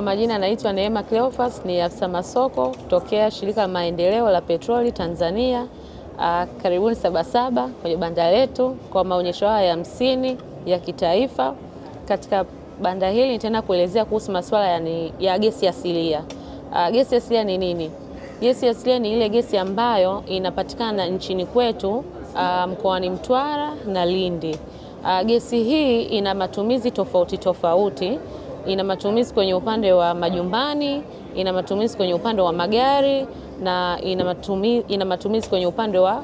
majina naitwa Neema Cleophas, ni afisa masoko kutokea Shirika la Maendeleo la Petroli Tanzania. Karibuni Sabasaba kwenye banda letu kwa maonyesho haya ya 50 ya kitaifa. Katika banda hili nitaenda kuelezea kuhusu masuala ya gesi asilia. Gesi asilia ni nini? Gesi asilia ni ile gesi ambayo inapatikana nchini kwetu mkoani Mtwara na Lindi. Gesi hii ina matumizi tofauti tofauti. Ina matumizi kwenye upande wa majumbani, ina matumizi kwenye upande wa magari na ina matumizi kwenye upande wa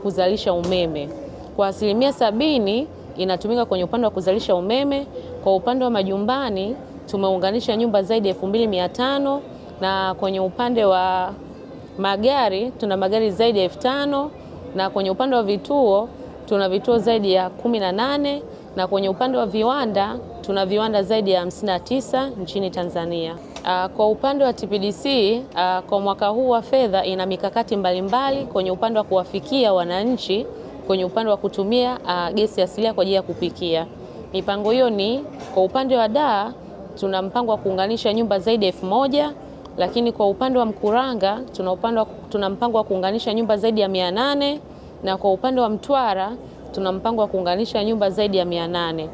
kuzalisha umeme. Kwa 70% inatumika kwenye upande wa kuzalisha umeme. Kwa upande wa majumbani tumeunganisha nyumba zaidi ya 2500, na kwenye upande wa magari tuna magari zaidi ya 5000, na kwenye upande wa vituo tuna vituo zaidi ya 18, na kwenye upande wa viwanda tuna viwanda zaidi ya 59 nchini Tanzania. Kwa upande wa TPDC kwa mwaka huu wa fedha ina mikakati mbalimbali kwenye upande wa kuwafikia wananchi kwenye upande wa kutumia gesi asilia kwa ajili ya kupikia. Mipango hiyo ni kwa upande wa Dar tuna mpango wa kuunganisha nyumba zaidi ya 1000, lakini kwa upande wa Mkuranga tuna mpango wa kuunganisha nyumba zaidi ya 800, na kwa upande wa Mtwara tuna mpango wa kuunganisha nyumba zaidi ya 800.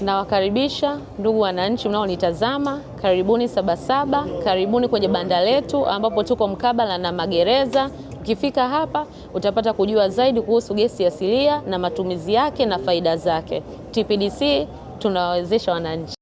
Nawakaribisha ndugu wananchi mnaonitazama, karibuni Sabasaba, karibuni kwenye banda letu ambapo tuko mkabala na magereza. Ukifika hapa utapata kujua zaidi kuhusu gesi asilia na matumizi yake na faida zake. TPDC tunawawezesha wananchi.